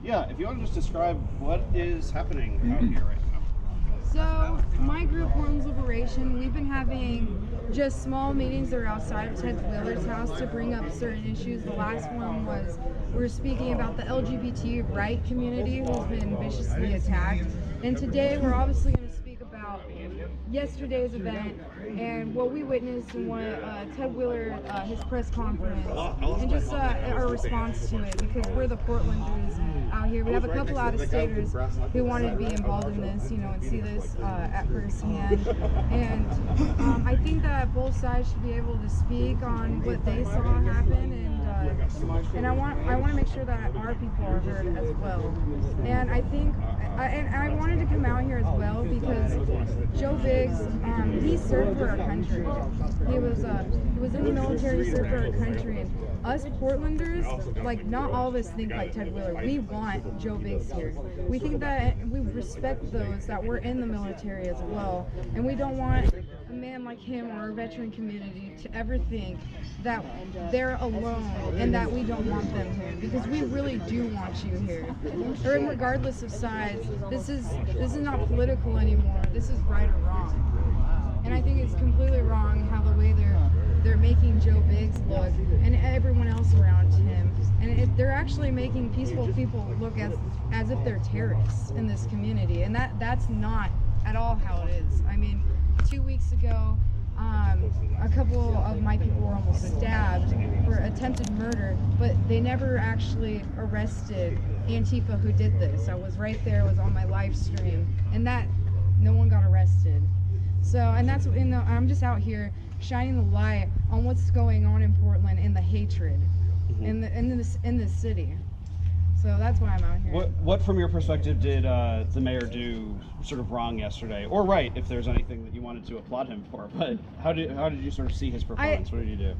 Yeah, if you want to just describe what is happening out here right now. So, my group, Portland's Liberation, we've been having just small meetings that are outside of Ted Wheeler's house to bring up certain issues. The last one was we were speaking about the LGBT right community who's been viciously attacked. And today we're obviously going to speak about yesterday's event and what we witnessed and what Ted Wheeler, his press conference, and just our response to it, because we're the Portlanders out here. We have a couple out-of-staters who wanted to be involved in this, and see this at first hand. And I think that both sides should be able to speak on what they saw happen, and I want to make sure that our people are heard as well. And I think, and I wanted to come out here as well because Joe Biggs, he served for our country. He was in the military, served for our country, and us Portlanders, like, not all of us think like Ted Wheeler. We want Joe Biggs here. We think that we respect those that were in the military as well, and we don't want a man like him or our veteran community to ever think that they're alone and that we don't want them here, because we really do want you here. Or regardless of sides, this is not political anymore. This is right or wrong. And I think it's completely wrong how the way they're making Joe Biggs look and everyone else around him. And they're actually making peaceful people look as if they're terrorists in this community. And that's not at all how it is. I mean, 2 weeks ago, a couple of my people were almost stabbed for attempted murder, but they never actually arrested Antifa who did this. I was right there, it was on my live stream, and that no one got arrested. So, and that's, I'm just out here shining the light on what's going on in Portland and the hatred in this city. So that's why I'm out here. What from your perspective did the mayor do sort of wrong yesterday, or right, if there's anything that you wanted to applaud him for? But how did you sort of see his performance? What did he do?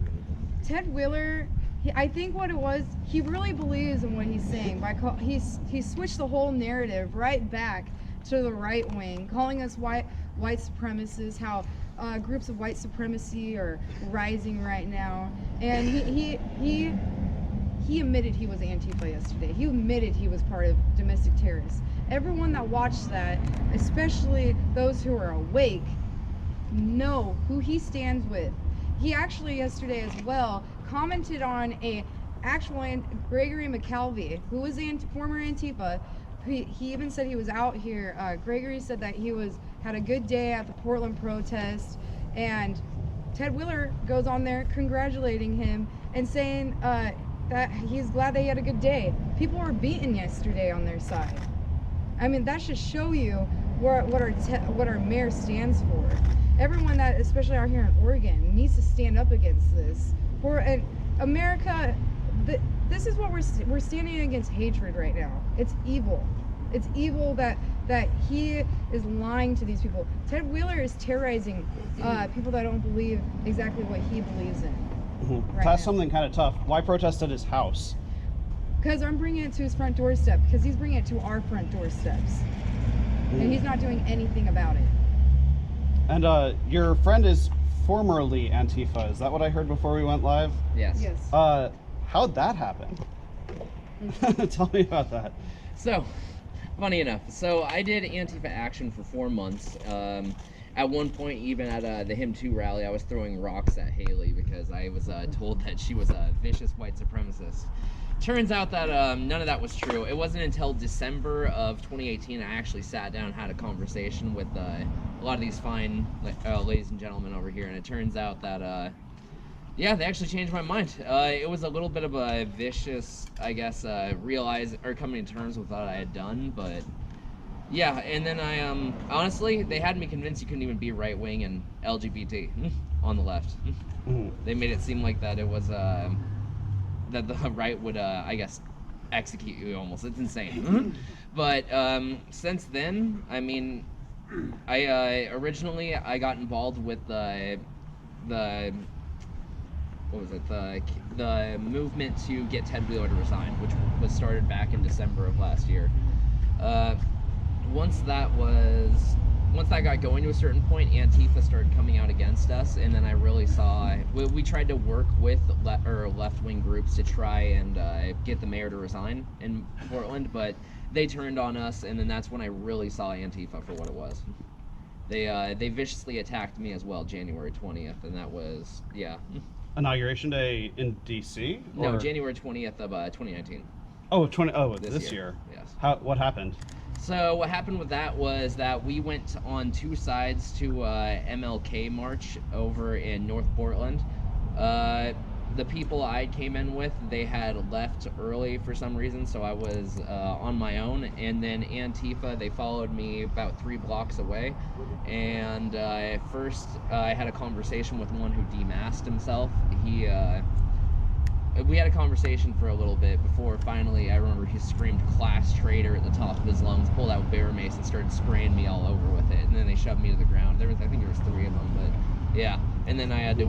Ted Wheeler, I think what it was, he really believes in what he's saying. He switched the whole narrative right back to the right wing, calling us white supremacists, how groups of white supremacy are rising right now, and he admitted he was Antifa yesterday. He admitted he was part of domestic terrorists. Everyone that watched that, especially those who are awake, know who he stands with. He actually yesterday as well commented on Gregory McKelvey, who was a former Antifa. He even said he was out here. Gregory said that he had a good day at the Portland protest, and Ted Wheeler goes on there congratulating him and saying that he's glad that he had a good day. People were beaten yesterday on their side. I mean, that should show you what our mayor stands for. Everyone that, especially out here in Oregon, needs to stand up against this. For America, this is what we're standing against hatred right now. It's evil. It's evil that he is lying to these people. Ted Wheeler is terrorizing people that don't believe exactly what he believes in. Right, that's something kind of tough. Why protest at his house? Because I'm bringing it to his front doorstep. Because he's bringing it to our front doorsteps, and he's not doing anything about it. And your friend is formerly Antifa. Is that what I heard before we went live? Yes. Yes. How'd that happen? Tell me about that. So, funny enough, so I did Antifa action for 4 months. At one point, even at the Him 2 rally, I was throwing rocks at Haley because I was told that she was a vicious white supremacist. Turns out that none of that was true. It wasn't until December of 2018 I actually sat down and had a conversation with a lot of these fine ladies and gentlemen over here, and it turns out that yeah, they actually changed my mind. It was a little bit of a vicious, I guess, coming to terms with what I had done, but yeah, and then I honestly, they had me convinced you couldn't even be right wing and LGBT on the left. They made it seem like that it was that the right would I guess execute you almost. It's insane. But since then, I mean, I originally I got involved with the what was it, the movement to get Ted Wheeler to resign, which was started back in December of last year. Once that was once that got going to a certain point, Antifa started coming out against us, and then I really saw we tried to work with left-wing groups to try and get the mayor to resign in Portland, but they turned on us, and then that's when I really saw Antifa for what it was. They viciously attacked me as well, January 20th, and that was Inauguration Day in D.C. No, January 20th of 2019. Oh, this year. Yes. What happened? So what happened with that was that we went on two sides to MLK march over in North Portland. The people I came in with, they had left early for some reason, so I was on my own. And then Antifa, they followed me about 3 blocks away. And first, I had a conversation with one who demasked himself. We had a conversation for a little bit before finally I remember he screamed "class traitor" at the top of his lungs, pulled out bear mace and started spraying me all over with it, and then they shoved me to the ground. I think there was 3 of them, but yeah, and then I had to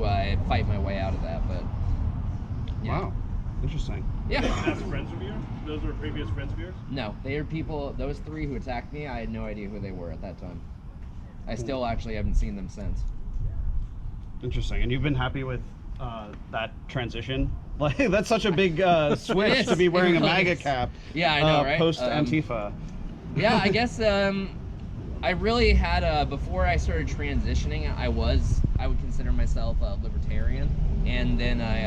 fight my way out of that, but yeah. Wow, interesting. Yeah. That's friends of yours? Those were previous friends of yours? No, they are people, those 3 who attacked me, I had no idea who they were at that time. I still actually haven't seen them since. Interesting. And you've been happy with that transition? Like, that's such a big switch to be wearing a MAGA cap. Yeah, I know, right? Post Antifa. Yeah, I guess I really had before I started transitioning, I would consider myself a libertarian, and then I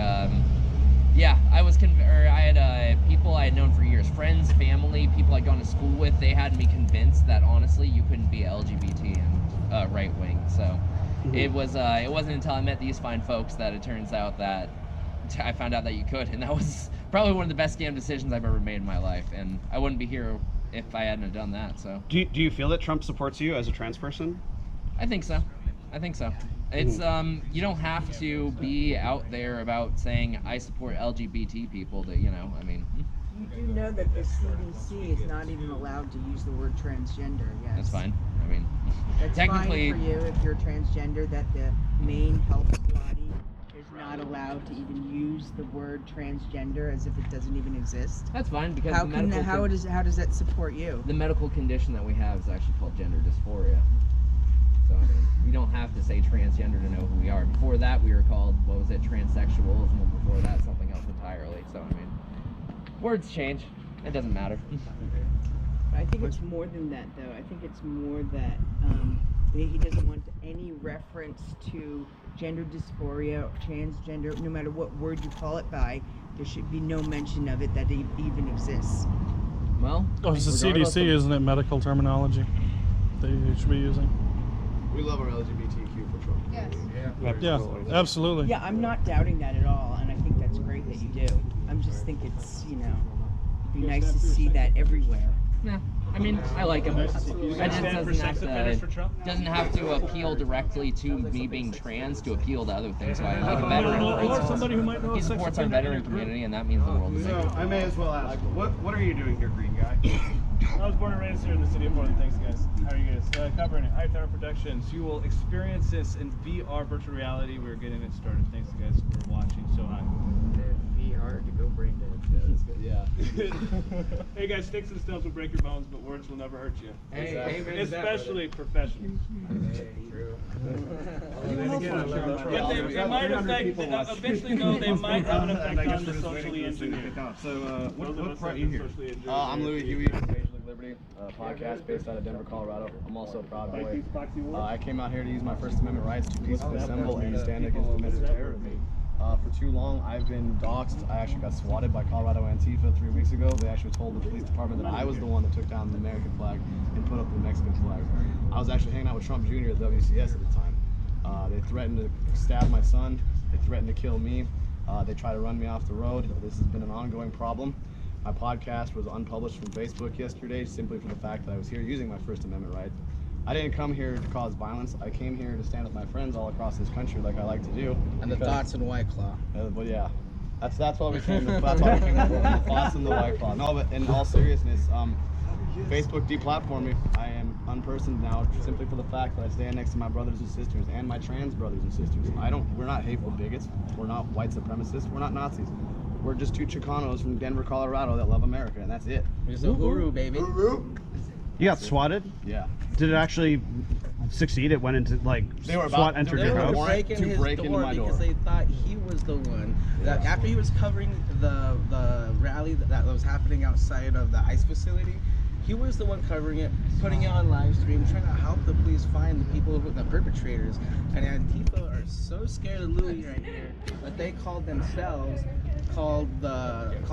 had people I had known for years, friends, family, people I'd gone to school with. They had me convinced that honestly you couldn't be LGBT and right wing. So it wasn't until I met these fine folks that it turns out that I found out that you could, and that was probably one of the best damn decisions I've ever made in my life, and I wouldn't be here if I hadn't have done that. So do you feel that Trump supports you as a trans person? I think so. It's you don't have to be out there about saying I support LGBT people to, you know, I mean. You do know that the CDC is not even allowed to use the word transgender, yes. That's fine. I mean, that's technically fine for you if you're transgender, that the main health body is not allowed to even use the word transgender as if it doesn't even exist. That's fine because how does that support you? The medical condition that we have is actually called gender dysphoria. So I mean, we don't have to say transgender to know who we are. Before that, we were called, what was it, transsexuals, and then before that, something else entirely. So I mean, words change. It doesn't matter. I think it's more than that, though. I think it's more that he doesn't want any reference to gender dysphoria or transgender, no matter what word you call it by. There should be no mention of it that it even exists. Well, it's the CDC, isn't it? Medical terminology that you should be using. We love our LGBTQ for Trump. Yes. Yeah, absolutely. Yeah, I'm not doubting that at all, and I think that's great that you do. I just think it's, it'd be nice to see that everywhere. Yeah, I mean, I like him. It just doesn't have to appeal directly to me being trans to appeal to other things. So I like a veteran. Or somebody who might know He supports our veteran community, and that means the world to me. So I may as well ask, what are you doing here, green guy? I was born and raised here in the city of Portland. Thanks, guys. How are you guys? Covering it. High Tower Productions. You will experience this in VR virtual reality. We're getting it started. Thanks, guys, for watching so high. VR to go brain dead. Yeah. Hey, guys, sticks and stones will break your bones, but words will never hurt you. Hey, especially professionals. True. It might affect, eventually though, they might have an effect on the socially engineered. So what brought you here? I'm Louie Huey from Major League Liberty, a podcast based out of Denver, Colorado. I'm also a Proud Boy. I came out here to use my First Amendment rights to peacefully assemble and stand against domestic terrorism. For too long, I've been doxxed. I actually got swatted by Colorado Antifa 3 weeks ago. They actually told the police department that I was the one that took down the American flag and put up the Mexican flag. I was actually hanging out with Trump Jr. at WCS at the time. They threatened to stab my son. They threatened to kill me. They tried to run me off the road. This has been an ongoing problem. My podcast was unpublished from Facebook yesterday simply for the fact that I was here using my First Amendment rights. I didn't come here to cause violence. I came here to stand with my friends all across this country like I like to do. And the thoughts in White Claw. Well, yeah. That's why we came. That's why we came. The thoughts in the White Claw. No, but in all seriousness, Facebook deplatformed me. I am unpersoned now simply for the fact that I stand next to my brothers and sisters and my trans brothers and sisters. We're not hateful bigots. We're not white supremacists. We're not Nazis. We're just 2 Chicanos from Denver, Colorado that love America, and that's it. Here's a hooroo, baby. You got swatted? Yeah. Did it actually succeeded, went into like They were SWAT about- entered they your were house. warrant breaking to his break into door my because door. they thought he was the one that after he was covering the rally that was happening outside of the ICE facility. He was the one covering it, putting it on live stream, trying to help the police find the people, the perpetrators. And Antifa are so scared of Louie right here that they called themselves, called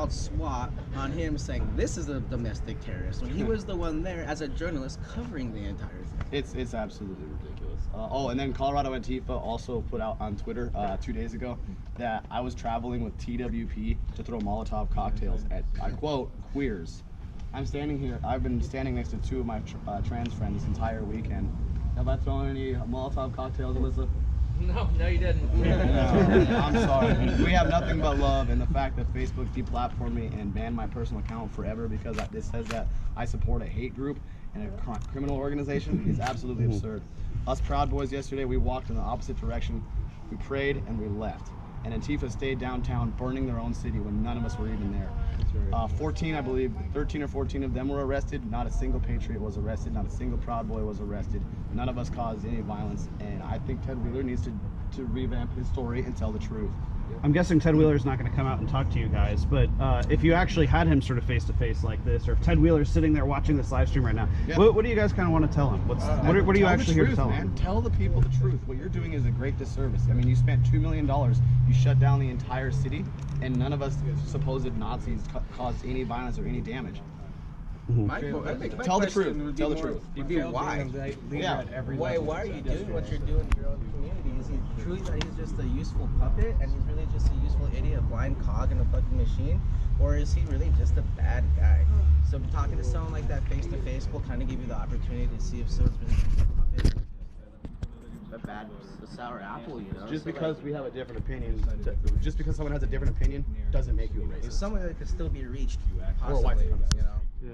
SWAT on him, saying this is a domestic terrorist. When he was the one there as a journalist covering the entire thing. It's absolutely ridiculous. Oh, and then Colorado Antifa also put out on Twitter 2 days ago that I was traveling with TWP to throw Molotov cocktails at, I quote, queers. I'm standing here. I've been standing next to two of my trans friends this entire weekend. Have I thrown any Molotov cocktails, Alyssa? No, you didn't. No, I'm sorry. We have nothing but love, and the fact that Facebook deplatformed me and banned my personal account forever because it says that I support a hate group and a criminal organization is absolutely absurd. Us Proud Boys yesterday, we walked in the opposite direction. We prayed and we left. And Antifa stayed downtown burning their own city when none of us were even there. 14, I believe, 13 or 14 of them were arrested. Not a single patriot was arrested. Not a single Proud Boy was arrested. None of us caused any violence. And I think Ted Wheeler needs to revamp his story and tell the truth. I'm guessing Ted Wheeler's not going to come out and talk to you guys, but if you actually had him sort of face to face like this, or if Ted Wheeler's sitting there watching this live stream right now, Yeah. what do you guys kind of want to tell him? What are you actually here to tell him? Tell the people the truth. What you're doing is a great disservice. I mean, you spent $2 million. You shut down the entire city, and none of us supposed Nazis caused any violence or any damage. My Tell the question truth. would be Tell the more- truth. Would be why? Yeah. Why are you doing what you're doing in your own community? Is he truly that he's just a useful puppet and he's really just a useful idiot, a blind cog in a fucking machine? Or is he really just a bad guy? So talking to someone like that face to face will kind of give you the opportunity to see if someone's really just a puppet. A sour apple, you know? Just because we have a different opinion, just because someone has a different opinion, doesn't make you a If racist. someone that could still be reached, Or a white possibly, supremacist. you know?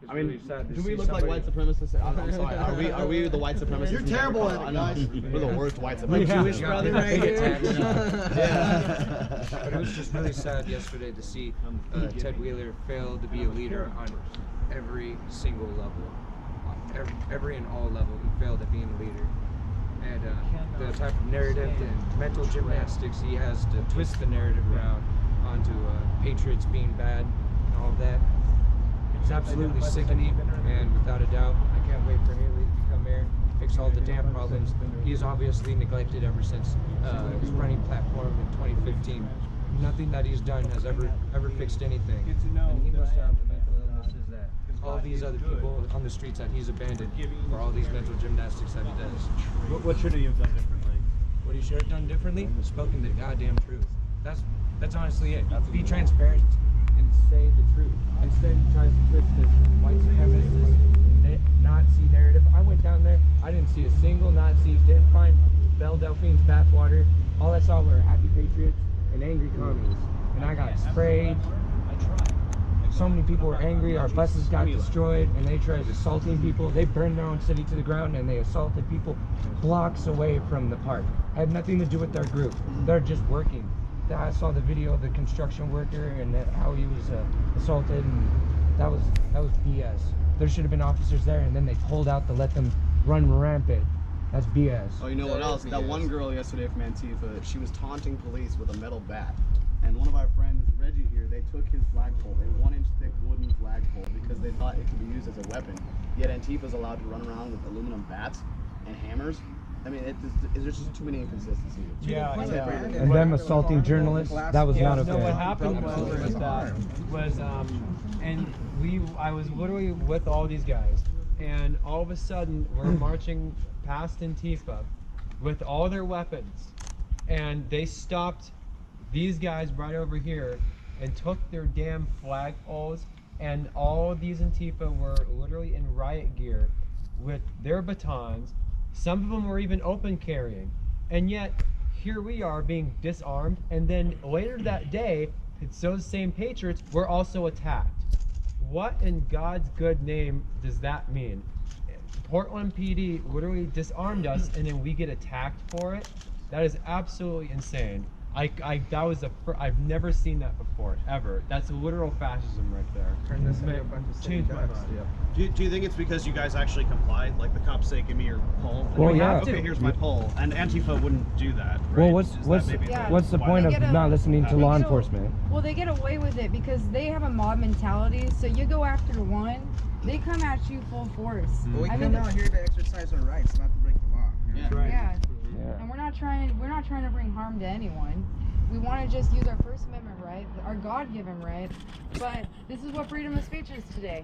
I mean, do we look like white supremacists? I'm sorry. Are we the white supremacists? You're terrible at it, guys. We're the worst white supremacists. Jewish brother right here. Yeah. But it was just really sad yesterday to see Ted Wheeler fail to be a leader on every single level. Every and all level, he failed at being a leader. And the type of narrative and mental gymnastics he has to twist the narrative around onto patriots being bad and all of that. It's absolutely sickening, and without a doubt, I can't wait for Haley to become mayor, fix all the damn problems. He's obviously neglected ever since his running platform in 2015. Nothing that he's done has ever fixed anything. And he must have the mental illnesses that all these other people on the streets that he's abandoned for all these mental gymnastics that he does. What should he have done differently? What he should have done differently was spoken the goddamn truth. That's honestly it. Be transparent and say the truth. Instead, he tries to twist this white supremacist Nazi narrative. I went down there. I didn't see a single Nazi. Didn't find Belle Delphine's bathwater. All I saw were happy patriots and angry commies. And I got sprayed. So many people were angry. Our buses got destroyed, and they tried assaulting people. They burned their own city to the ground, and they assaulted people blocks away from the park. Had nothing to do with their group. They're just working. I saw the video of the construction worker and how he was assaulted, and that was BS. There should have been officers there, and then they pulled out to let them run rampant. That's BS. Oh, you know what else? That one girl yesterday from Antifa, she was taunting police with a metal bat. And one of our friends, Reggie here, they took his flagpole, a 1-inch thick wooden flagpole, because they thought it could be used as a weapon. Yet Antifa's allowed to run around with aluminum bats and hammers. I mean, there's just too many inconsistencies. Yeah. And them assaulting journalists, that was not okay. No, what happened was I was literally with all these guys, and all of a sudden we're marching past Antifa with all their weapons, and they stopped these guys right over here and took their damn flagpoles, and all of these Antifa were literally in riot gear with their batons. Some of them were even open carrying, and yet here we are being disarmed, and then later that day it's those same patriots were also attacked. What in God's good name does that mean? Portland PD literally disarmed us, and then we get attacked for it? That is absolutely insane. that was I've never seen that before, ever. That's literal fascism right there. Turn this into a bunch of city Change my ducks. mind. Do you think it's because you guys actually complied? Like the cops say, give me your poll. And Well, you're like, yeah. Okay, here's my poll. And Antifa wouldn't do that. Right? Well, what's Is that what's maybe Yeah. what's the why point they of get a- not listening to they law get a- enforcement? Well, they get away with it because they have a mob mentality. So you go after one, they come at you full force. But we I come mean, out here to exercise our rights, not to break the law. You know? yeah. Yeah. And we're not trying to bring harm to anyone. We want to just use our First Amendment right, our God-given right. But this is what freedom of speech is today.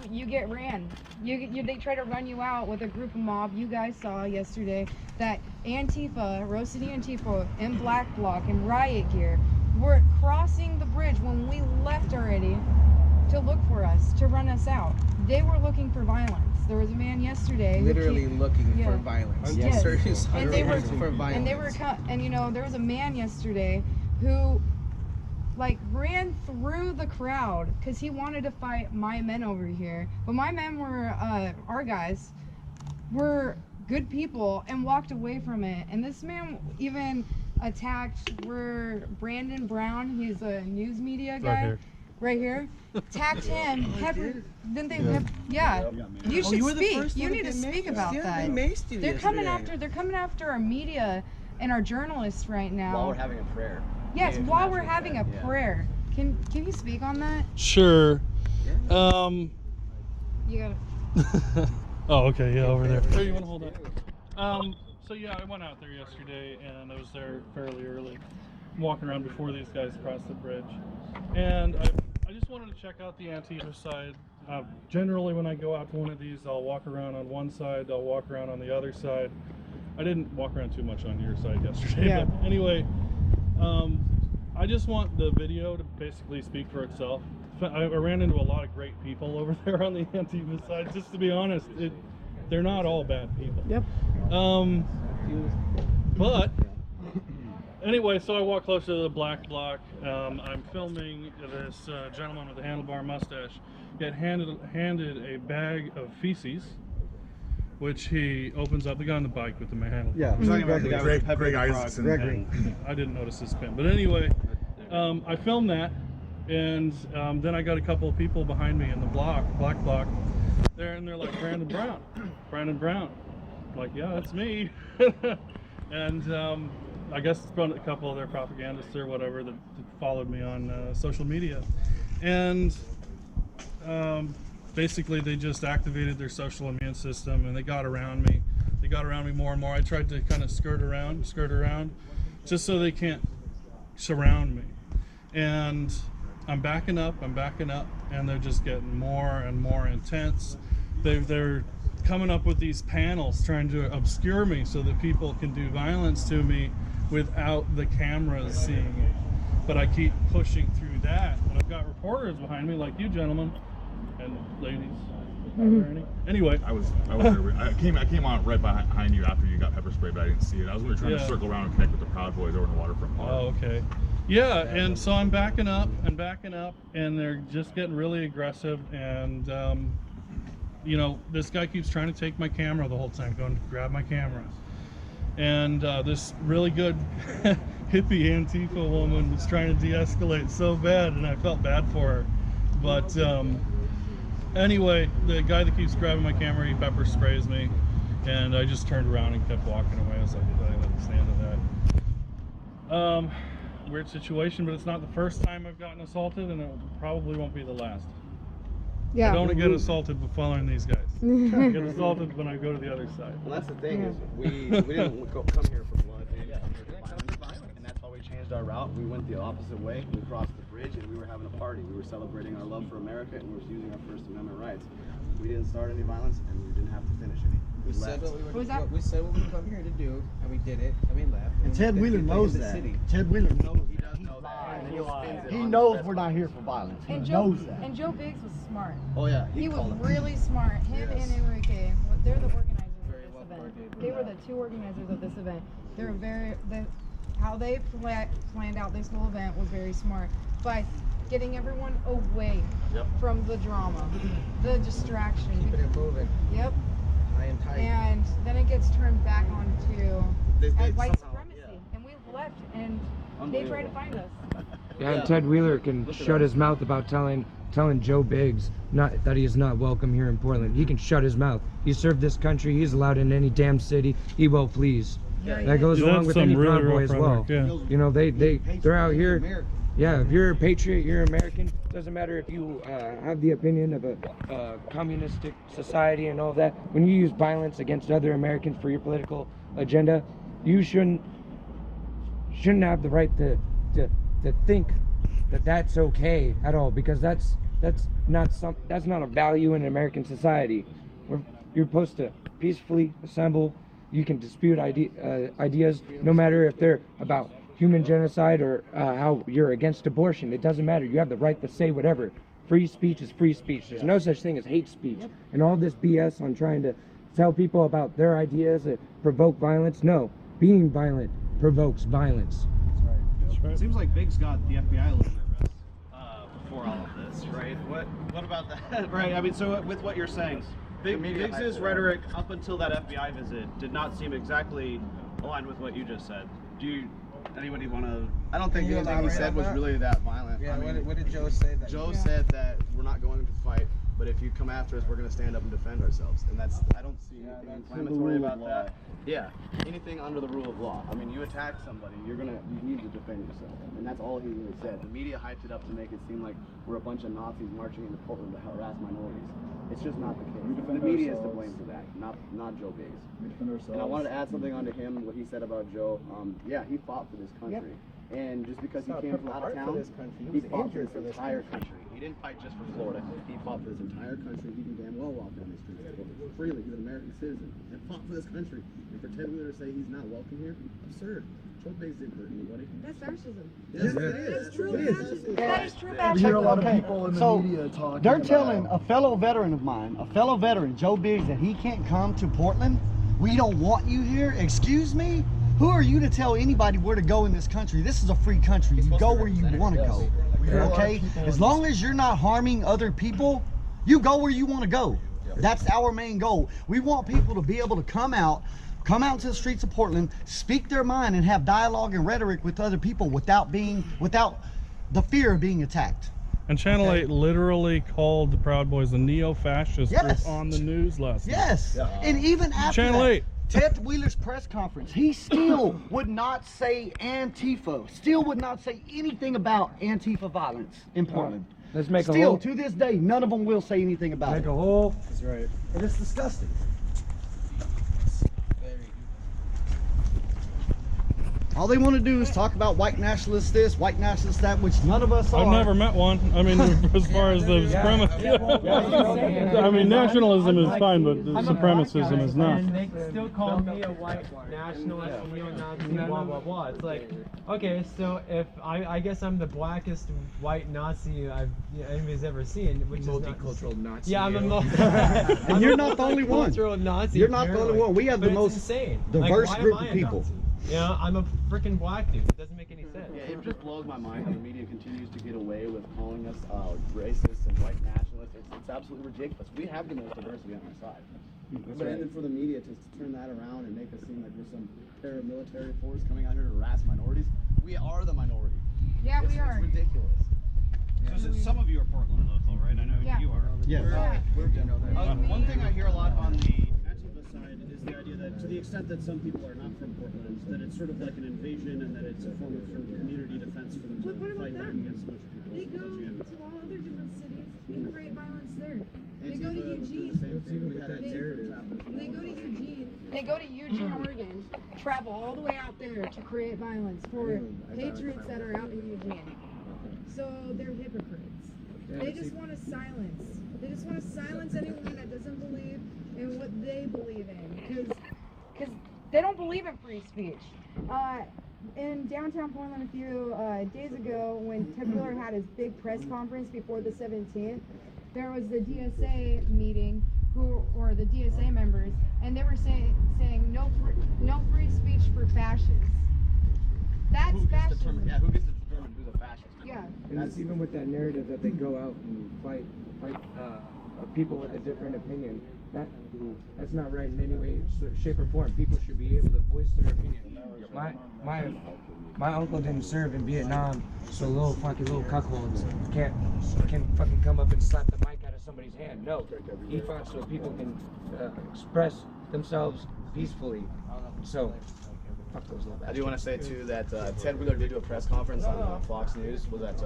You get ran. They try to run you out with a group of mob. You guys saw yesterday that Antifa, Rose City Antifa, and Black Bloc and riot gear were crossing the bridge when we left already to look for us, to run us out. They were looking for violence. There was a man yesterday who Literally looking yeah. for violence. Yes. Serious And they were for violence. and they were and you know, there was a man yesterday who like ran through the crowd because he wanted to fight my men over here, but my men were our guys were good people and walked away from it. And this man even attacked Brandon Brown, he's a news media guy right here, attacked him. Didn't they? Yeah. You should you were the speak. first You one need to get speak maced. about Yeah, that. they maced you They're coming yesterday. after. They're coming after our media and our journalists right now. While we're having a prayer. Yes, Yeah, while we're international having a prayer, yeah. prayer. Can you speak on that? Sure. You gotta. Oh, okay, yeah, over there. Oh, you want to hold that? So yeah, I went out there yesterday, and I was there fairly early, walking around before these guys crossed the bridge, and I just wanted to check out the Antifa side. Generally, when I go out to one of these, I'll walk around on one side, I'll walk around on the other side. I didn't walk around too much on your side yesterday, Yeah. but anyway, I just want the video to basically speak for itself. I ran into a lot of great people over there on the Antifa side. Just to be honest, they're not all bad people. Yep. But anyway, so I walk closer to the Black Bloc. I'm filming this gentleman with a handlebar mustache get handed a bag of feces, which he opens up. The guy on the bike with the handle. Yeah. We're talking about the guy with the Greg pepper Isaacson. Gregory. I didn't notice his pin, but anyway, I filmed that, and then I got a couple of people behind me in the Black Bloc there, and they're like, Brandon Brown. I'm like, yeah, that's me. And I guess it's probably a couple of their propagandists or whatever that followed me on social media, and basically they just activated their social immune system, and they got around me. They got around me more and more. I tried to kind of skirt around, just so they can't surround me. And I'm backing up, and they're just getting more and more intense. They're coming up with these panels trying to obscure me so that people can do violence to me without the cameras seeing it. But I keep pushing through that, and I've got reporters behind me like you gentlemen and ladies. Anyway, I was there. I came on right behind you after you got pepper sprayed, but I didn't see it. I was really trying to circle around and connect with the Proud Boys over in the waterfront park. Oh, okay. Yeah, and so I'm backing up, and they're just getting really aggressive, and you know, this guy keeps trying to take my camera the whole time, going to grab my camera. And this really good hippie Antifa woman was trying to de-escalate so bad, and I felt bad for her. But anyway, the guy that keeps grabbing my camera, he pepper sprays me, and I just turned around and kept walking away. I was like, I understand that. Weird situation, but it's not the first time I've gotten assaulted, and it probably won't be the last. Yeah. I don't get assaulted for following these guys. I get assaulted when I go to the other side. Well, that's the thing is we didn't come here for blood. We didn't come here for violence, and that's why we changed our route. We went the opposite way. We crossed the bridge, and we were having a party. We were celebrating our love for America, and we were using our First Amendment rights. We didn't start any violence, and we didn't have to finish any. We said what we come here to do, and we did it, and we left. And Ted Wheeler knows that. Ted Wheeler knows He does know that. And he spins it He on knows the we're not here for violence. He And knows that. And Joe Biggs was smart. Oh yeah, He was called it. really smart. Him Yes. and Enrique, they're the organizers Very of well this event. coordinated. They were the two organizers of this event. How they planned out this whole event was very smart by getting everyone away from the drama, the distraction. Keeping it moving. Yep. High and tight. And then it gets turned back onto They white somehow, supremacy. And we left, and They try to find us. Yeah, and Ted Wheeler can shut his mouth about telling Joe Biggs that he is not welcome here in Portland. He can shut his mouth. He served this country. He's allowed in any damn city he will please. That goes along with any Proud Boy as well. You know, they're out here. Yeah, if you're a patriot, you're American. Doesn't matter if you have the opinion of a communistic society and all that. When you use violence against other Americans for your political agenda, you shouldn't have the right to think that that's okay at all, because that's not a value in American society. You're supposed to peacefully assemble. You can dispute ideas, no matter if they're about human genocide or how you're against abortion. It doesn't matter. You have the right to say whatever. Free speech is free speech. There's no such thing as hate speech. And all this BS on trying to tell people about their ideas that provoke violence. No, being violent provokes violence. That's right. It seems like Biggs got the FBI a little nervous before all of this, right? What about that? Right. I mean, so with what you're saying, Biggs's rhetoric up until that FBI visit did not seem exactly aligned with what you just said. Anybody want to? I don't think anything he said was really that violent. Yeah, I mean, what did Joe say? Joe said that we're not going to fight, but if you come after us, we're going to stand up and defend ourselves. And I don't see anything inflammatory about that. Yeah, anything under the rule of law. I mean, you attack somebody, you need to defend yourself. And that's all he really said. The media hyped it up to make it seem like we're a bunch of Nazis marching into Portland to harass minorities. It's just not the case. The media is to blame for that, not Joe Biggs. And I wanted to add something onto him, what he said about Joe. Yeah, he fought for this country. Yep. And just because he came from out of town, he fought for this entire country. He didn't fight just for Florida. He fought for this entire country. He can damn well walk down the streets freely. He's an American citizen and fought for this country. And for Ted Wheeler to say he's not welcome here, absurd. Joe Biggs didn't hurt anybody. That's fascism. Yes, it is. That's true fascism. Yeah. That is true We fascism. hear a lot of people in the media talking. They're telling a fellow veteran of mine, Joe Biggs, that he can't come to Portland. We don't want you here. Excuse me? Who are you to tell anybody where to go in this country? This is a free country. You go where you want to go. Okay? As long as you're not harming other people, you go where you want to go. That's our main goal. We want people to be able to come out to the streets of Portland, speak their mind, and have dialogue and rhetoric with other people without the fear of being attacked. And Channel 8 literally called the Proud Boys a neo-fascist group on the news last night. Yes. And even after Channel 8. Ted Wheeler's press conference, he still would not say Antifa, still would not say anything about Antifa violence in Portland. Let's make still, to this day, none of them will say anything about it. That's right. And it's disgusting. All they want to do is talk about white nationalists this, white nationalists that, which none of us are. I've never met one. I mean, as far as the supremacy. I mean, nationalism is fine, but the supremacism is not. And they still call me a white nationalist, neo-Nazi, blah, blah, blah. It's like, okay, so if I guess I'm the blackest white Nazi anybody's ever seen, which is multicultural Nazi. Yeah, I'm a and you're not the only one. Nazi, you're not the only one. We have the most diverse group of people. Yeah, I'm a freaking black dude. It doesn't make any sense. Yeah, it just blows my mind how the media continues to get away with calling us racist and white nationalists. It's absolutely ridiculous. We have the most diversity on our side. But then for the media to turn that around and make us seem like we're some paramilitary force coming out here to harass minorities, we are the minority. Yeah, we are. It's ridiculous. So some of you are Portland local, right? I know you are. Yeah. One thing I hear a lot on the Antifa side is the idea that to the extent that some people are not from Portland, that it's sort of like an invasion and that it's a form of sort of community defense for them to fight back against a bunch of people. They go to all other different cities and create violence there. They go to Eugene. They go to Eugene, Oregon, travel all the way out there to create violence for patriots that are out in Eugene. So they're hypocrites. They just want to silence. They just want to silence anyone that doesn't believe in what they believe in, because they don't believe in free speech. In downtown Portland a few days ago, when Ted Wheeler had his big press conference before the 17th, there was the DSA meeting, or the DSA members, and they were saying no free speech for fascists. That's fascism. Who gets to determine who's a fascist? Yeah. And that's even with that narrative that they go out and fight people with a different opinion. That's not right in any way, shape, or form. People should be able to voice their opinion. My uncle didn't serve in Vietnam, so little cuckolds can fucking come up and slap the mic out of somebody's hand. No, he fought so people can express themselves peacefully. So, fuck those little bastards. I do want to say too that Ted Wheeler did do a press conference on Fox News. Was that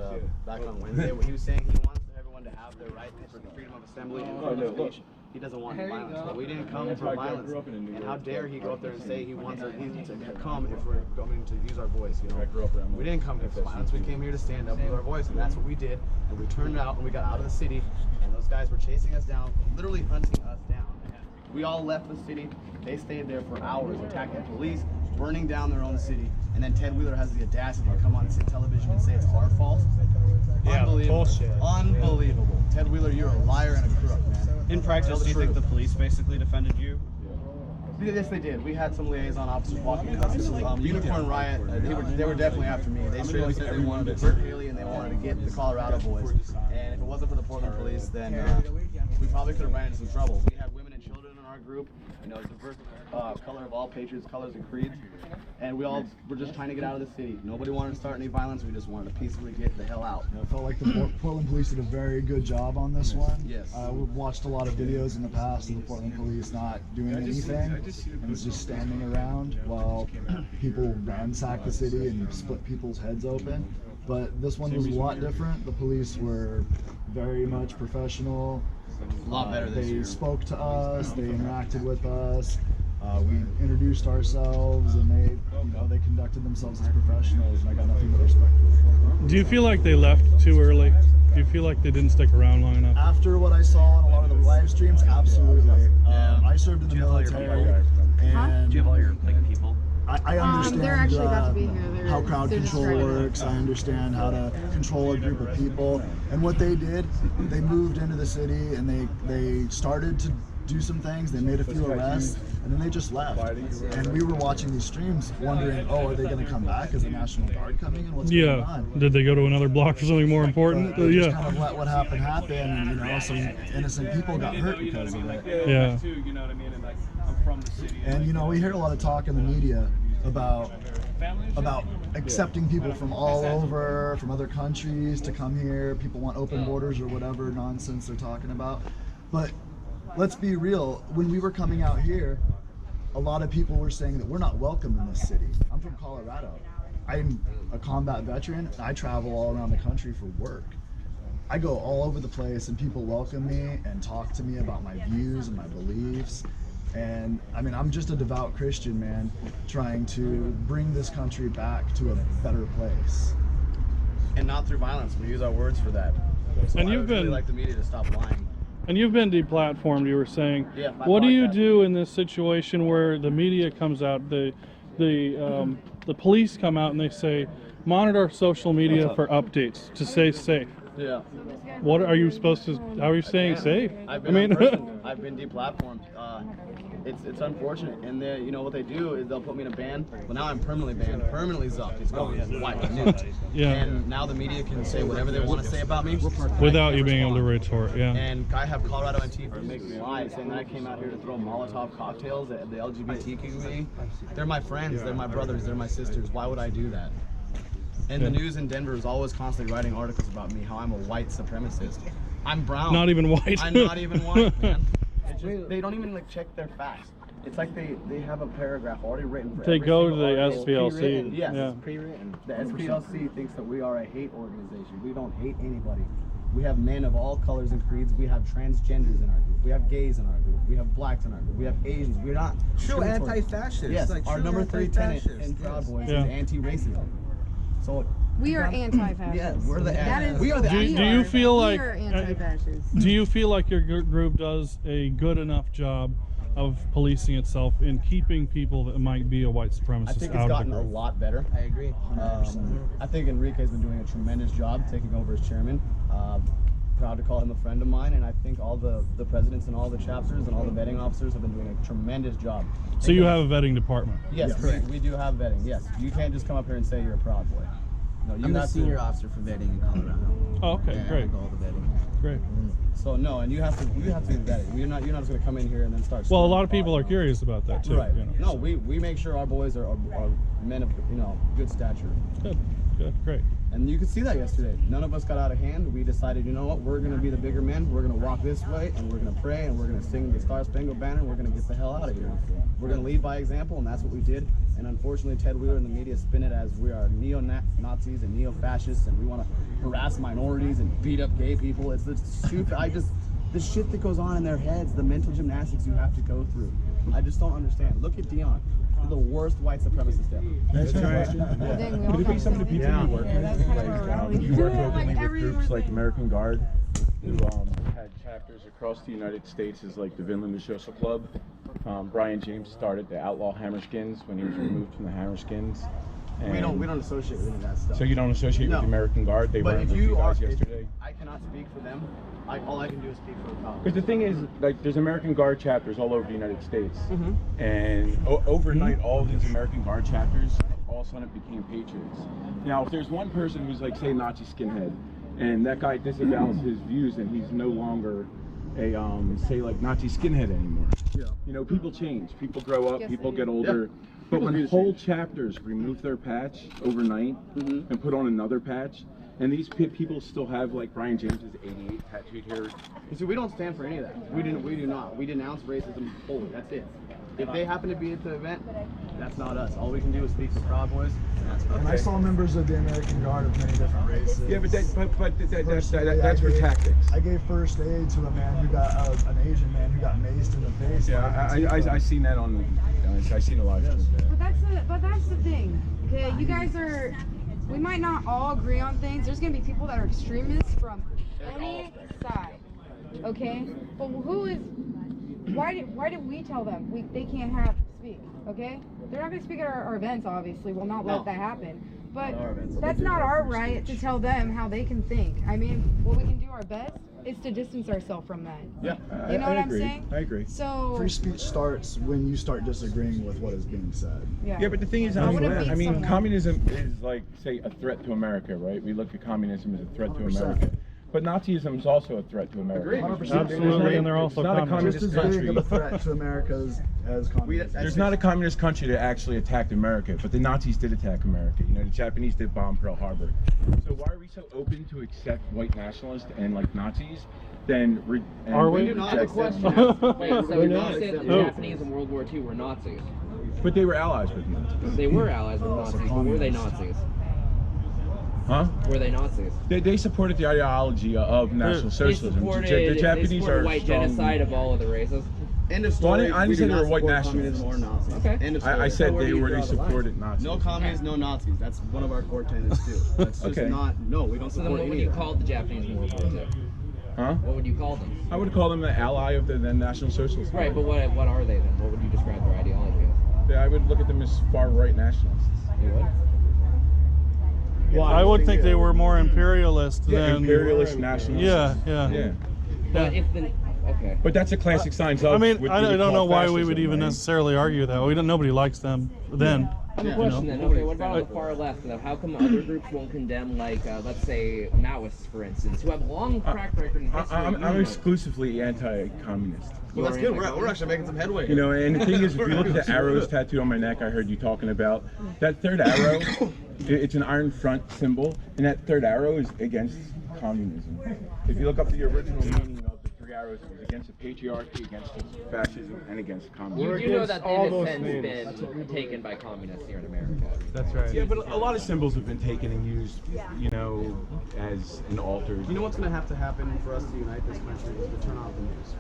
back on Wednesday? Where he was saying he wants everyone to have their right for freedom of assembly and freedom of speech. He doesn't want violence, but we didn't come for violence. And how dare he go up there and say he wants us to come if we're going to use our voice? You know, we didn't come here for violence. We came here to stand up with our voice, and that's what we did. And we turned out and we got out of the city, and those guys were chasing us down, literally hunting us down. We all left the city. They stayed there for hours, attacking police, burning down their own city. And then Ted Wheeler has the audacity to come on television and say it's our fault. Yeah, Unbelievable. bullshit. Unbelievable. Ted Wheeler, you're a liar and a crook, man. In practice, do you think the police basically defended you? Yes, they did. We had some liaison officers walking customs. Unicorn Riot, they were definitely after me. They straight up said they wanted to hurt Haley and they wanted to get the Colorado boys. And if it wasn't for the Portland police, then we probably could have ran into some trouble. We had women and children in our group, you know, diverse color of all patriots, colors and creeds. And we all were just trying to get out of the city. Nobody wanted to start any violence. We just wanted to peacefully get the hell out. I felt like the Portland police did a very good job on this one. Yes. We've watched a lot of videos in the past of the Portland police not doing anything and just standing around while people ransack the city and split people's heads open. But this one was a lot different. The police were very much professional. A lot better this year. They spoke to us. They interacted with us. We introduced ourselves, and they conducted themselves as professionals, and I got nothing but respect for them. Do you feel like they left too early? Do you feel like they didn't stick around long enough? After what I saw on a lot of the live streams, absolutely. I served in the military, and Do you have all your people? I understand they're actually about to be here. how crowd control works. I understand how to control a group of people. And what they did, they moved into the city and they started to do some things. They made a few arrests, and then they just left. And we were watching these streams wondering, oh, are they going to come back? Is the National Guard coming in? What's going on? Did they go to another block for something more important? They just kind of let what happened happen, and, you know, some innocent people got hurt because of it. Yeah. You know what I mean? And like, I'm from the city. And you know, we hear a lot of talk in the media about accepting people from all over, from other countries to come here. People want open borders or whatever nonsense they're talking about. But let's be real, when we were coming out here, a lot of people were saying that we're not welcome in this city. I'm from Colorado. I'm a combat veteran. I travel all around the country for work. I go all over the place and people welcome me and talk to me about my views and my beliefs. And I mean, I'm just a devout Christian, man, trying to bring this country back to a better place. And not through violence. We use our words for that. So And I you've would been really like the media to stop lying. And you've been deplatformed, you were saying. Yeah, what do you do in this situation where the media comes out, the police come out and they say, monitor social media for updates to stay safe? Yeah. What are you supposed to? How are you staying safe? I've been I've been deplatformed. It's unfortunate, and you know what they do is they'll put me in a ban. Well, now I'm permanently banned, permanently zucked. It's gone, white, nuked. Yeah. And now the media can say whatever they want to say about me without you being able to retort. Yeah. And I have Colorado Antifa making lies, saying that I came out here to throw Molotov cocktails at the LGBT community. They're my friends, they're my brothers, they're my sisters. Why would I do that? And the news in Denver is always constantly writing articles about me, how I'm a white supremacist. I'm brown. Not even white. I'm not even white, man. It's just, they don't even like check their facts. It's like they have a paragraph already written for They go to the SPLC. Yes, yeah. it's pre-written. The SPLC thinks that we are a hate organization. We don't hate anybody. We have men of all colors and creeds. We have transgenders in our group. We have gays in our group. We have blacks in our group. We have Asians. We're not true anti-fascist. Yes, like our number 3 tenet in Proud Boys is anti-racism. So we are anti-fascist. Yeah, we're the Do you feel like? We are anti-fascist. Do you feel like your group does a good enough job of policing itself in keeping people that might be a white supremacist I think out it's of gotten the a group? lot better. I agree. 100%. I think Enrique's been doing a tremendous job taking over as chairman. Proud to call him a friend of mine, and I think all the presidents and all the chapters and all the vetting officers have been doing a tremendous job. So you have a vetting department? Yes, we do have vetting. Yes, you can't just come up here and say you're a Proud Boy. No, you I'm the have senior officer for vetting in Colorado. Oh, okay, yeah, great. I do all the vetting. great. So no, and you have to be vetted. You're not just gonna come in here and then start. Well, a lot of people are curious about that too. Right. You know, No, so. we make sure our boys are men of good stature. Good, great. And you could see that yesterday. None of us got out of hand. We decided, you know what, we're gonna be the bigger men. We're gonna walk this way, and we're gonna pray, and we're gonna sing the Star Spangled Banner. And we're gonna get the hell out of here. We're gonna lead by example, and that's what we did. And unfortunately, Ted Wheeler and the media spin it as we are neo-Nazis and neo-fascists, and we want to harass minorities and beat up gay people. It's the stupid. The shit that goes on in their heads, the mental gymnastics you have to go through. I just don't understand. Look at Dion. The worst white supremacist ever. That's right. Could it be some of the people you work with? You work openly with groups like American Guard, who had chapters across the United States, as like the Vinland Social Club. Brian James started the Outlaw Hammerskins when he was removed from the Hammerskins. And We don't associate with any of that stuff. So you don't associate with the American Guard? They But weren't if with you you guys are, yesterday? I cannot speak for them. All I can do is speak for the college. Because the thing is, like, there's American Guard chapters all over the United States, Mm-hmm. and overnight, all of these American Guard chapters all of a sudden became patriots. Now, if there's one person who's like, say, Nazi skinhead, and that guy disavows his views, and he's no longer a say like Nazi skinhead anymore. Yeah. You know, people change, people grow up, Yes, people they get do. older. Yeah. But People when do whole change. chapters remove their patch overnight and put on another patch, and these people still have like Brian James's 88 tattooed here. You see, we don't stand for any of that. We do not. We denounce racism fully. That's it. If they happen to be at the event, that's not us. All we can do is speak for Proud Boys, and that's it. And I saw members of the American Guard of many different races. Yeah, but that's Personally, for I gave- tactics. I gave first aid to a man who got an Asian man who got maced in the face. Yeah, I seen that on. I seen a live stream of that. But that's the thing. Okay, you guys are. We might not all agree on things. There's gonna be people that are extremists from any side. Okay, but who is? Why did we tell them they can't have speak? Okay, they're not gonna speak at our events. Obviously, we'll not let that happen. But that's not our right to tell them how they can think. I mean, what we can do our best is to distance ourselves from that. Yeah, You know what I'm agree. saying? I agree. So free speech starts when you start disagreeing with what is being said. Yeah, but the thing is, I wouldn't beat someone. communism is like, say, a threat to America, right? We look at communism as a threat to 100%. America. But Nazism is also a threat to America. Agreed. 100%. Absolutely, and they're also It's not a communists. Just communist as big country. of a threat to America as communism. There's not a communist country that actually attacked America, but the Nazis did attack America. You know, the Japanese did bomb Pearl Harbor. So why are we so open to accept white nationalists and like Nazis? Are we? We do not I have a accept question. Wait, so We you're do not not saying accept the Oh. Japanese in World War II were Nazis? But they were allies with Nazis. They were allies with Nazis, but were they Nazis? Huh? Were they Nazis? They supported the ideology of National Socialism. They The Japanese supported are white strong. genocide of all of the races. End of Well, I story. didn't We say do they not were white support nationalists. communism or Nazis. Okay. End of story. I said So where they do you already draw the line? supported Nazis. No commies, no Nazis. That's one of our core tenets too. That's just Okay. not. No, we don't So then support what would any you of that. call the Japanese in World War II? Huh? What would you call them? I would call them an ally of the National Socialist Right, Party. but what are they then? What would you describe their ideology as? Yeah, I would look at them as far right nationalists. You would? Well, I would think they were more imperialist Yeah, than imperialist nationalists. Yeah. But if the okay. But that's a classic sign. I mean, I don't know why we would even necessarily argue that. Nobody likes them then. I have a question then. Okay, what about on the far left? Though? How come other groups won't condemn, like, let's say, Maoists, for instance, who have a long track record in history? I'm exclusively anti-communist. Well, that's good. We're actually making some headway. You know, and the thing is, if you look at the arrows tattooed on my neck, I heard you talking about that third arrow. It's an iron front symbol, and that third arrow is against communism. If you look up the original meaning of the three arrows, it was against the patriarchy, against fascism, and against communism. You do know that they've since been taken by communists here in America. That's right. Yeah, but a lot of symbols have been taken and used, you know, as an altar. You know what's going to have to happen for us to unite this country is to turn off the news.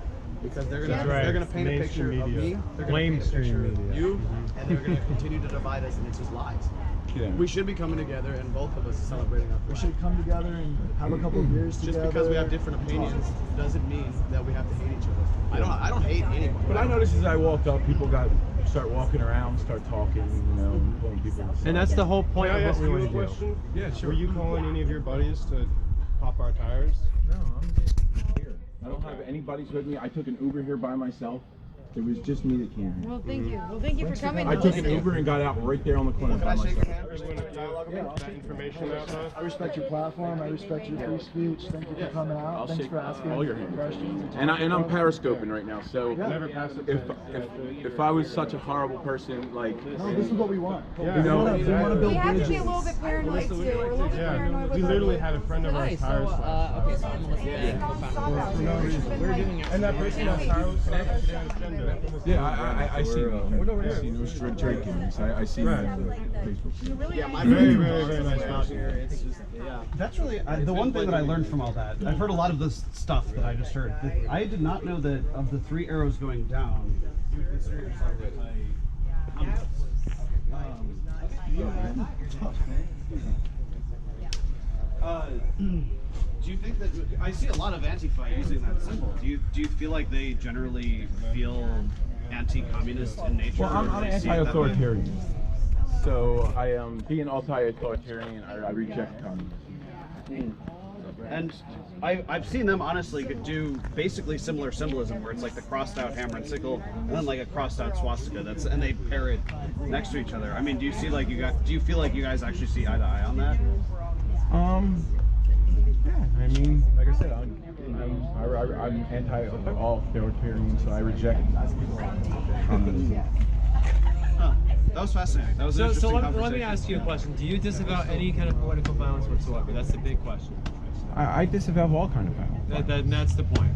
Because they're going That's to right. they're going to paint a picture Mainstream of media. me. They're going to paint a picture Lamestream of media. you, and they're going to continue to divide us, and it's just lies. Yeah. We should be coming together, and both of us celebrating our We pride. should come together and have a couple of beers Just together. because we have different opinions doesn't mean that we have to hate each other. I don't hate anyone. But I noticed as I walked up, people start walking around, start talking, you know, pulling people aside. And that's the whole point Can I of ask what we you a want to do. question? Yeah, sure. Were you calling any of your buddies to pop our tires? No, I'm just here. I don't have any buddies with me. I took an Uber here by myself. It was just me that came here. Well, thank you. Well, thank you for coming. I took an Uber and got out right there on the corner by myself. I respect your platform. I respect your free speech. Thank you for coming out. I'll Thanks shake for asking all your hands. questions. And I'm periscoping right now, so Yeah. if I was such a horrible person, like No, this is what we want. you know, we want to build We have to bridges. be a little bit paranoid too. We're a little bit paranoid with We our literally had a friend of ours tire slash. okay, so I'm Melissa Ben, co-founder. We're doing it. And that person that tire slash is transgender. yeah, I see. I see no Drake in this. I see Right. Facebook. Yeah, my Very, very nice out here. It's just, yeah. That's really the one thing that I learned from all that. I've heard a lot of this stuff that I just heard. I did not know that of the 3 arrows going down. You would consider yourself Do you think that I see a lot of Antifa using that symbol? Do you feel like they generally feel anti-communist in nature? Well, I'm or do they see it that way? anti-authoritarian. So I am being anti-authoritarian. I reject communism. And I've seen them honestly do basically similar symbolism where it's like the crossed out hammer and sickle and then like a crossed out swastika. And they pair it next to each other. I mean, do you feel like you guys actually see eye to eye on that? Yeah, I mean, like I said, I'm anti-authoritarian, so I reject communism. Huh. That was fascinating. That was an So interesting let me conversation. ask you a question. Do you disavow any kind of political violence whatsoever? That's the big question. I disavow all kind of violence. That's the point.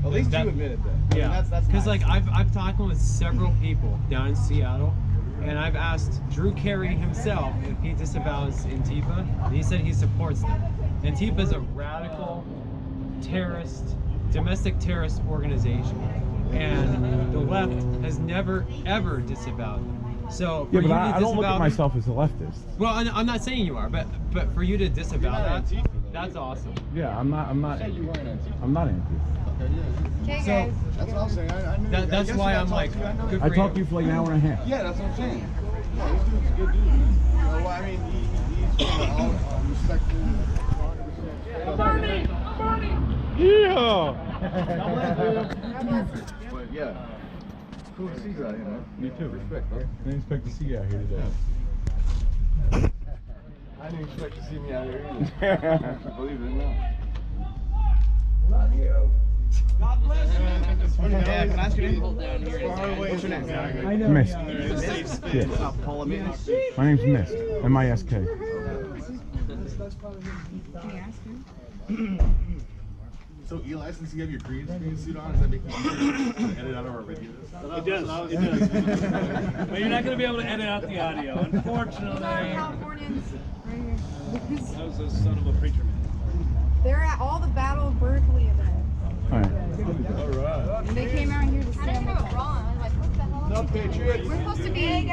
At least That- you admitted that. Yeah, I mean, that's because nice. like I've talked with several people down in Seattle, and I've asked Drew Carey himself if he disavows Antifa, and he said he supports them. Antifa is a radical terrorist, domestic terrorist organization, and the left has never ever disavowed them. So for Yeah, you but to I don't look disavow at myself as a leftist. Well, I'm not saying you are, but for you to disavow that, that's awesome. Yeah, I'm not anti. Okay, So- guys. That's what I'm saying. I knew That's I guess why you I'm gotta like, talk to you. I know good I for talked to you. you for like an hour and a half. Yeah, that's what I'm saying. Yeah, this dude's a good dude. Well, I mean, he's all respectful. 100%. But yeah, cool to see you out here, man. Me too. Respect, bro. I didn't expect to see you out here today. I didn't expect to see me out here either. Believe it or not. Love you. God bless you. Yeah, can I ask your name? What's your name? Mist. Yes. Paula Mist. My name's Mist. M-I-S-K. Can you ask him? So Eli, since you have your green screen suit on, does that make you easier to edit out our videos? It does. It does. But you're not going to be able to edit out the audio, unfortunately. Sorry, Californians. Right here. That was a son of a preacher man. They're at all the Battle of Berkeley events. Alright. And they came out here to stand up. No Patriots. We're supposed to be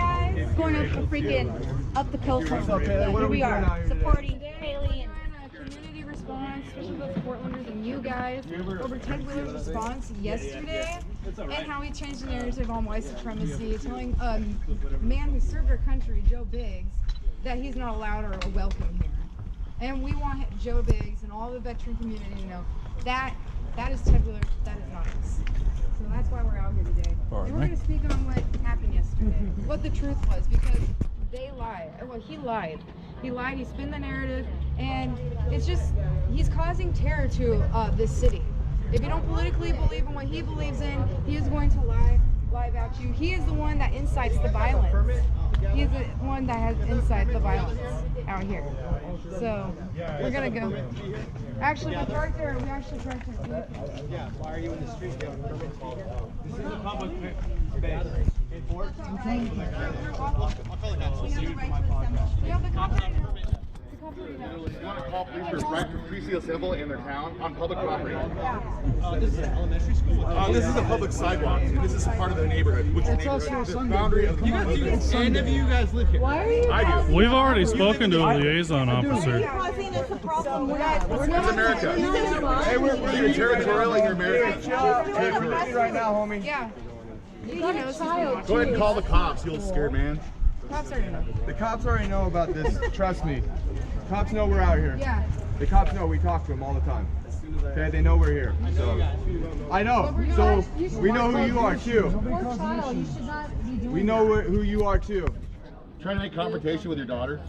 going up the freaking up the coast. Here we are supporting Haley and Community response, especially those Portlanders and you guys, over Ted Wheeler's response yesterday, and how he changed the narrative on white supremacy, telling a man who served our country, Joe Biggs, that he's not allowed or welcome here. And we want Joe Biggs and all the veteran community to know that is Ted Wheeler, that is not us. So that's why we're out here today. And we're going to speak on what happened yesterday, what the truth was, because they lied. Well, he lied. He lied, he spun the narrative, and it's just, he's causing terror to this city. If you don't politically believe in what he believes in, he is going to lie about you. He is the one that incites the violence. He is the one that has incited the violence out here. So, we're going to go. Actually, we parked there. We actually parked there. Yeah, why are you in the street? You have a permit to call. This is a public space. I'll call the cops. We have the cops right now. You want to call police for right to free seal civil in their town on public property? This is an elementary school. This is a public sidewalk, and this is part of the neighborhood, which is the boundary of the Any of you guys live here? why are you? I do. We've already spoken to a liaison officer. causing us a problem? We're not. It's America. Hey, you're territorial and you're American. Right now, homie. Yeah. You know, child. Go ahead and call the cops, you little scared man. Cops already know. The cops already know about this. Trust me. Cops know we're out here. Yeah. The cops know we talk to them all the time. Okay, they know we're here. So I know. So we know who you are too. We know who you are too. Trying to make confrontation with your daughter?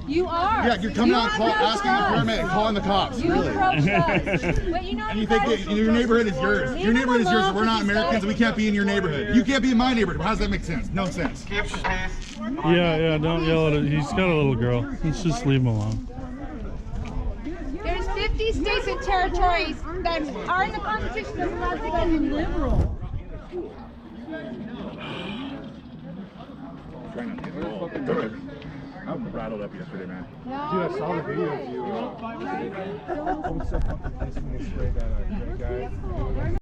You are. Yeah, you're coming out asking the paramedic, calling the cops. You really? approached us. But you know And you think that your neighborhood is yours. Your neighborhood is yours, and we're not Americans, and we can't be in your neighborhood. You can't be in my neighborhood. How does that make sense? No sense. Yeah, don't yell at it. He's got a little girl. Let's just leave him alone. There's 50 states and territories that are in the Constitution that's allowed to go liberal. Trying not to get involved. I was rattled up yesterday, man. Dude, I saw the video of you. I was so fucking pissed when they sprayed that guy.